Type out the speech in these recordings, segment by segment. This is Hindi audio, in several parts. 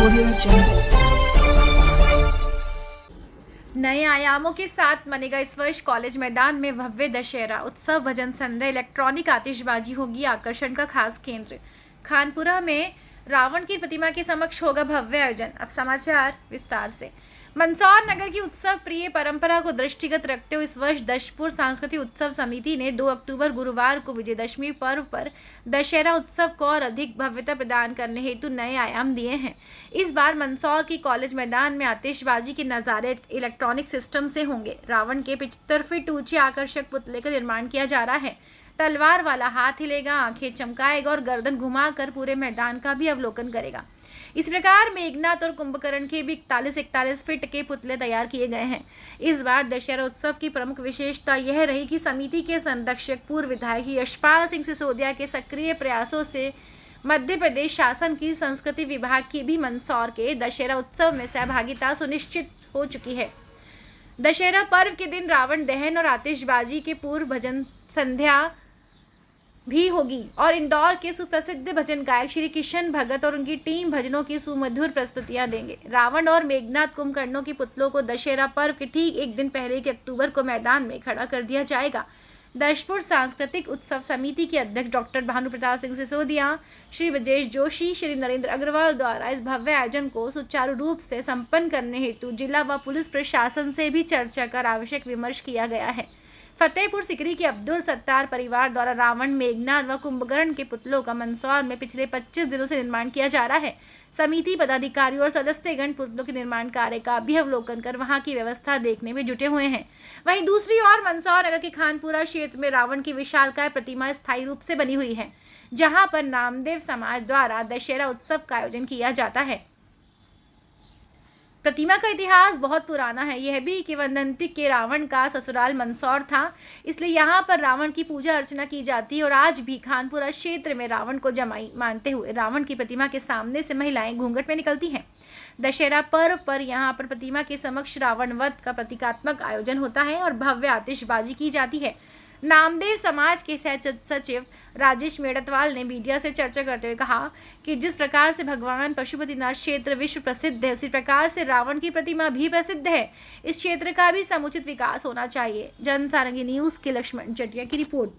Audio Jungle। नए आयामों के साथ मनेगा इस वर्ष कॉलेज मैदान में भव्य दशहरा उत्सव, भजन संध्या, इलेक्ट्रॉनिक आतिशबाजी होगी आकर्षण का खास केंद्र। खानपुरा में रावण की प्रतिमा के समक्ष होगा भव्य आयोजन। अब समाचार विस्तार से। मंदसौर नगर की उत्सव प्रिय परंपरा को दृष्टिगत रखते हुए इस वर्ष दशपुर सांस्कृतिक उत्सव समिति ने 2 अक्टूबर गुरुवार को विजयदशमी पर्व पर दशहरा उत्सव को और अधिक भव्यता प्रदान करने हेतु नए आयाम दिए हैं। इस बार मंदसौर की कॉलेज मैदान में आतिशबाजी के नज़ारे इलेक्ट्रॉनिक सिस्टम से होंगे। रावण के 75 फीट ऊंचे आकर्षक पुतले का निर्माण किया जा रहा है। तलवार वाला हाथ हिलेगा, आंखें चमकाएगा और गर्दन घुमाकर पूरे मैदान का भी अवलोकन करेगा। इस प्रकार मेघनाथ और कुंभकर्ण के भी 41 फीट के पुतले तैयार किए गए हैं। इस बार दशहरा उत्सव की प्रमुख विशेषता यह रही कि समिति के संरक्षक पूर्व विधायक यशपाल सिंह सिसोदिया के सक्रिय प्रयासों से मध्य प्रदेश शासन की संस्कृति विभाग की भी मंदसौर के दशहरा उत्सव में सहभागिता सुनिश्चित हो चुकी है। दशहरा पर्व के दिन रावण दहन और आतिशबाजी के पूर्व भजन संध्या भी होगी और इंदौर के सुप्रसिद्ध भजन गायक श्री किशन भगत और उनकी टीम भजनों की सुमधुर प्रस्तुतियां देंगे। रावण और मेघनाथ कुंभकर्णों के पुतलों को दशहरा पर्व के ठीक एक दिन पहले 1 अक्टूबर को मैदान में खड़ा कर दिया जाएगा। दशपुर सांस्कृतिक उत्सव समिति के अध्यक्ष डॉक्टर भानु प्रताप सिंह सिसोदिया, श्री ब्रजेश जोशी, श्री नरेंद्र अग्रवाल द्वारा इस भव्य आयोजन को सुचारू रूप से संपन्न करने हेतु जिला व पुलिस प्रशासन से भी चर्चा कर आवश्यक विमर्श किया गया है। फतेहपुर सिकरी के अब्दुल सत्तार परिवार द्वारा रावण, मेघनाथ व कुंभकर्ण के पुतलों का मंदसौर में पिछले 25 दिनों से निर्माण किया जा रहा है। समिति पदाधिकारी और सदस्यगण पुतलों के निर्माण कार्य का भी अवलोकन कर वहां की व्यवस्था देखने में जुटे हुए हैं। वहीं दूसरी ओर मंदसौर नगर के खानपुरा क्षेत्र में रावण की विशालकाय प्रतिमा स्थायी रूप से बनी हुई है, जहां पर नामदेव समाज द्वारा दशहरा उत्सव का आयोजन किया जाता है। प्रतिमा का इतिहास बहुत पुराना है। यह भी किंवदंती के रावण का ससुराल मंदसौर था, इसलिए यहाँ पर रावण की पूजा अर्चना की जाती है और आज भी खानपुरा क्षेत्र में रावण को जमाई मानते हुए रावण की प्रतिमा के सामने से महिलाएं घूंघट में निकलती हैं। दशहरा पर्व पर यहाँ पर प्रतिमा के समक्ष रावण वध का प्रतीकात्मक आयोजन होता है और भव्य आतिशबाजी की जाती है। नामदेव समाज के सह सचिव राजेश मेड़तवाल ने मीडिया से चर्चा करते हुए कहा कि जिस प्रकार से भगवान पशुपतिनाथ क्षेत्र विश्व प्रसिद्ध है, उसी प्रकार से रावण की प्रतिमा भी प्रसिद्ध है। इस क्षेत्र का भी समुचित विकास होना चाहिए। जनसारंगी न्यूज़ के लक्ष्मण जटिया की रिपोर्ट।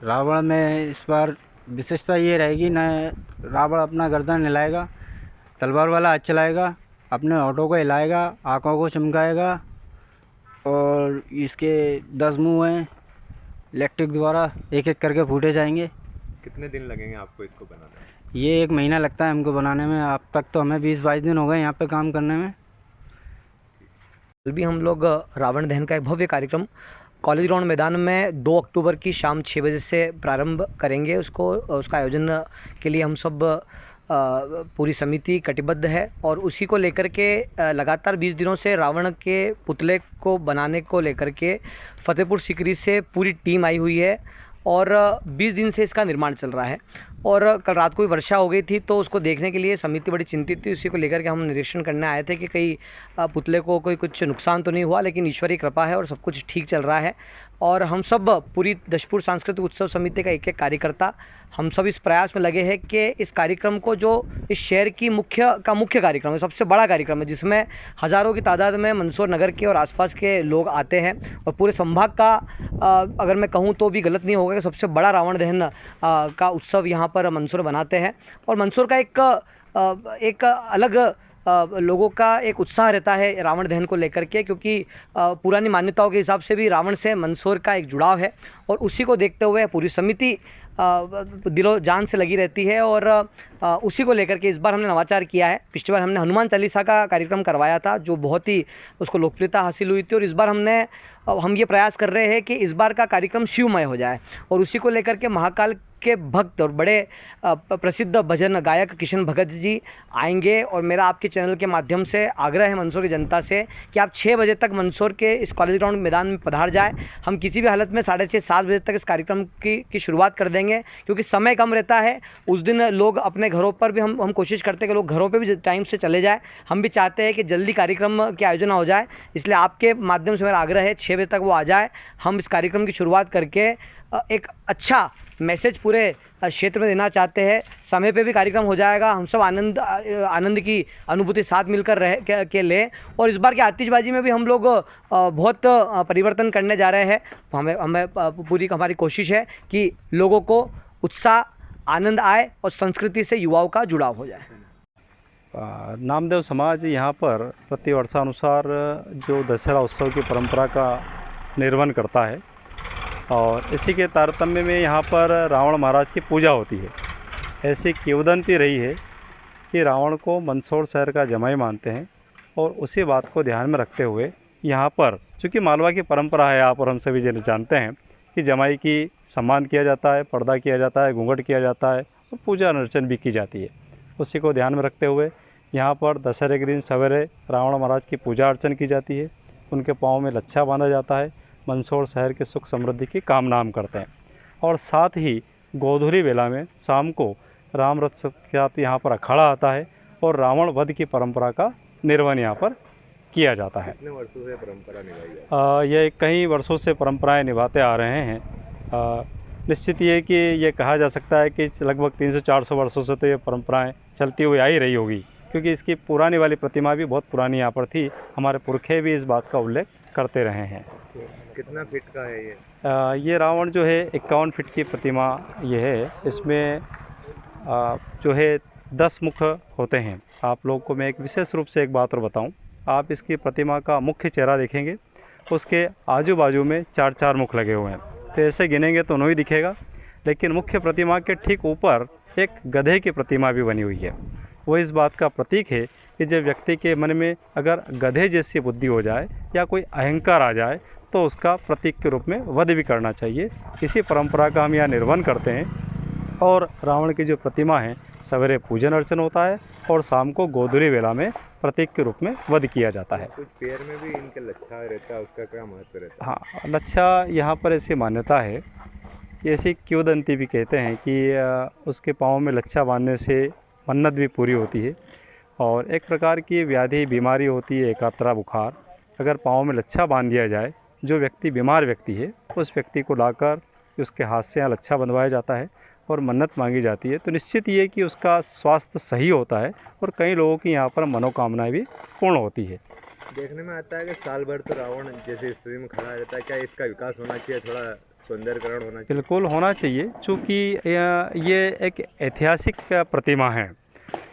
रावण में इस बार विशेषता ये रहेगी न, रावण अपना गर्दन हिलाएगा, तलवार वाला हाथ चलाएगा, अपने होठों को हिलाएगा, आँखों को चमकाएगा और इसके 10 मुंह हैं, इलेक्ट्रिक द्वारा एक एक करके फूटे जाएंगे। कितने दिन लगेंगे आपको इसको बनाने में? ये 1 महीना लगता है हमको बनाने में। अब तक तो हमें 20-22 दिन हो गए यहाँ पे काम करने में। कल भी हम लोग रावण दहन का एक भव्य कार्यक्रम कॉलेज ग्राउंड मैदान में 2 अक्टूबर की शाम 6 बजे से प्रारंभ करेंगे। उसका आयोजन के लिए हम सब पूरी समिति कटिबद्ध है और उसी को लेकर के लगातार 20 दिनों से रावण के पुतले को बनाने को लेकर के फतेहपुर सिकरी से पूरी टीम आई हुई है और 20 दिन से इसका निर्माण चल रहा है। और कल रात को वर्षा हो गई थी, तो उसको देखने के लिए समिति बड़ी चिंतित थी। उसी को लेकर के हम निरीक्षण करने आए थे कि कहीं पुतले को कोई कुछ नुकसान तो नहीं हुआ, लेकिन ईश्वरीय कृपा है और सब कुछ ठीक चल रहा है। और हम सब पूरी दशपुर सांस्कृतिक उत्सव समिति का एक कार्यकर्ता हम सब इस प्रयास में लगे हैं कि इस कार्यक्रम को, जो इस शहर की मुख्य कार्यक्रम है, सबसे बड़ा कार्यक्रम है, जिसमें हज़ारों की तादाद में मंदसौर नगर के और आसपास के लोग आते हैं और पूरे संभाग का अगर मैं कहूँ तो भी गलत नहीं होगा कि सबसे बड़ा रावण दहन का उत्सव यहाँ पर मंदसौर बनाते हैं। और मंदसौर का एक अलग लोगों का एक उत्साह रहता है रावण दहन को लेकर के, क्योंकि पुरानी मान्यताओं के हिसाब से भी रावण से मंदसौर का एक जुड़ाव है और उसी को देखते हुए पूरी समिति दिलो जान से लगी रहती है। और उसी को लेकर के इस बार हमने नवाचार किया है। पिछली बार हमने हनुमान चालीसा का कार्यक्रम करवाया था, जो बहुत ही उसको लोकप्रियता हासिल हुई थी, और इस बार हम ये प्रयास कर रहे हैं कि इस बार का कार्यक्रम शिवमय हो जाए और उसी को लेकर के महाकाल के भक्त और बड़े प्रसिद्ध भजन गायक किशन भगत जी आएंगे। और मेरा आपके चैनल के माध्यम से आग्रह है मंदसौर की जनता से कि आप 6 बजे तक मंदसौर के इस कॉलेज ग्राउंड मैदान में पधार जाए। हम किसी भी हालत में 6:30-7 बजे तक इस कार्यक्रम की शुरुआत कर देंगे, क्योंकि समय कम रहता है। उस दिन लोग अपने घरों पर भी हम कोशिश करते हैं कि लोग घरों पर भी टाइम से चले जाए। हम भी चाहते हैं कि जल्दी कार्यक्रम की आयोजन हो जाए, इसलिए आपके माध्यम से मेरा आग्रह है 6 बजे तक वो आ जाए। हम इस कार्यक्रम की शुरुआत करके एक अच्छा मैसेज पूरे क्षेत्र में देना चाहते हैं। समय पे भी कार्यक्रम हो जाएगा, हम सब आनंद की अनुभूति साथ मिलकर रह के लें। और इस बार की आतिशबाजी में भी हम लोग बहुत परिवर्तन करने जा रहे हैं। हमें पूरी हमारी कोशिश है कि लोगों को उत्साह, आनंद आए और संस्कृति से युवाओं का जुड़ाव हो जाए। नामदेव समाज यहाँ पर प्रतिवर्षानुसार जो दशहरा उत्सव की परंपरा का निर्वहन करता है और इसी के तारतम्य में यहाँ पर रावण महाराज की पूजा होती है। ऐसी किंवदंती रही है कि रावण को मंदसौर शहर का जमाई मानते हैं और उसी बात को ध्यान में रखते हुए यहाँ पर, चूँकि मालवा की परंपरा है, यहाँ पर हम सभी जानते हैं कि जमाई की सम्मान किया जाता है, पर्दा किया जाता है, घूंघट किया जाता है और पूजा अर्चन भी की जाती है। उसी को ध्यान में रखते हुए यहाँ पर दशहरे के दिन सवेरे रावण महाराज की पूजा अर्चन की जाती है। उनके पाँव में लच्छा बांधा जाता है, मंदसौर शहर के सुख समृद्धि की कामना हम करते हैं। और साथ ही गोधूली बेला में शाम को राम रथ के साथ यहाँ पर अखाड़ा आता है और रावण वध की परंपरा का निर्वहन यहाँ पर किया जाता है। कितने वर्षों से परंपरा निभाई जाती है? ये कई वर्षों से परंपराएं निभाते आ रहे हैं। निश्चित ये कि ये कहा जा सकता है कि लगभग 300-400 वर्षों से तो ये परंपराएं चलती हुई आ ही रही होगी, क्योंकि इसकी पुरानी वाली प्रतिमा भी बहुत पुरानी यहाँ पर थी। हमारे पुरखे भी इस बात का उल्लेख करते रहे हैं। कितना फीट का है ये? ये रावण जो है 51 फीट की प्रतिमा ये है। इसमें जो है 10 मुख होते हैं। आप लोगों को मैं एक विशेष रूप से एक बात और बताऊं, आप इसकी प्रतिमा का मुख्य चेहरा देखेंगे, उसके आजू बाजू में 4-4 मुख लगे हुए हैं। तो ऐसे गिनेंगे तो नहीं दिखेगा, लेकिन मुख्य प्रतिमा के ठीक ऊपर एक गधे की प्रतिमा भी बनी हुई है। वो इस बात का प्रतीक है कि जब व्यक्ति के मन में अगर गधे जैसी बुद्धि हो जाए या कोई अहंकार आ जाए तो उसका प्रतीक के रूप में वध भी करना चाहिए। इसी परंपरा का हम यहाँ निर्वहन करते हैं। और रावण की जो प्रतिमा है, सवेरे पूजन अर्चन होता है और शाम को गोधूली बेला में प्रतीक के रूप में वध किया जाता है। कुछ पैर में भी इनके लच्छा रहता है, उसका क्या महत्व रहता है? हाँ, लच्छा यहाँ पर ऐसी मान्यता है, ऐसी किंवदंती भी कहते हैं कि उसके पाँव में लच्छा बांधने से मन्नत भी पूरी होती है। और एक प्रकार की व्याधि बीमारी होती है, एकात्रा बुखार, अगर पाँव में लच्छा बांध दिया जाए, जो व्यक्ति बीमार व्यक्ति है उस व्यक्ति को लाकर उसके हाथ से यहाँ लच्छा बंधवाया जाता है और मन्नत मांगी जाती है, तो निश्चित ये कि उसका स्वास्थ्य सही होता है और कई लोगों की यहाँ पर मनोकामनाएं भी पूर्ण होती है। देखने में आता है कि साल भर तो रावण जैसे स्थिति में खड़ा रहता है, क्या इसका विकास होना चाहिए, थोड़ा सौंदर्यकरण होना चाहिए? बिल्कुल होना चाहिए, चूँकि ये एक ऐतिहासिक प्रतिमा है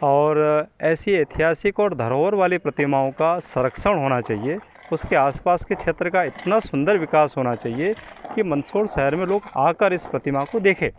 और ऐसी ऐतिहासिक और धरोहर वाली प्रतिमाओं का संरक्षण होना चाहिए। उसके आसपास के क्षेत्र का इतना सुंदर विकास होना चाहिए कि मंदसौर शहर में लोग आकर इस प्रतिमा को देखें।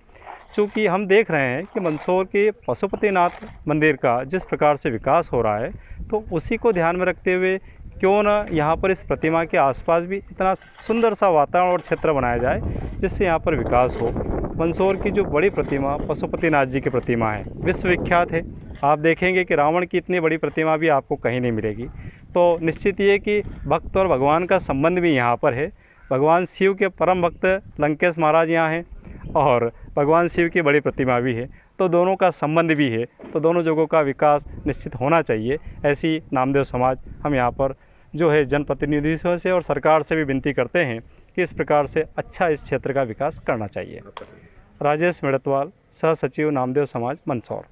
चूँकि हम देख रहे हैं कि मंदसौर के पशुपतिनाथ मंदिर का जिस प्रकार से विकास हो रहा है, तो उसी को ध्यान में रखते हुए क्यों न यहाँ पर इस प्रतिमा के आसपास भी इतना सुंदर सा वातावरण और क्षेत्र बनाया जाए जिससे यहाँ पर विकास हो। मंदसौर की जो बड़ी प्रतिमा पशुपतिनाथ जी की प्रतिमा है, विश्वविख्यात है। आप देखेंगे कि रावण की इतनी बड़ी प्रतिमा भी आपको कहीं नहीं मिलेगी। तो निश्चित ये कि भक्त और भगवान का संबंध भी यहाँ पर है। भगवान शिव के परम भक्त लंकेश महाराज यहाँ हैं और भगवान शिव की बड़ी प्रतिमा भी है, तो दोनों का संबंध भी है, तो दोनों जगहों का विकास निश्चित होना चाहिए। ऐसी नामदेव समाज हम यहाँ पर जो है जनप्रतिनिधियों से और सरकार से भी विनती करते हैं कि इस प्रकार से अच्छा इस क्षेत्र का विकास करना चाहिए। राजेश मेड़तवाल, सह सचिव नामदेव समाज, मंदसौर।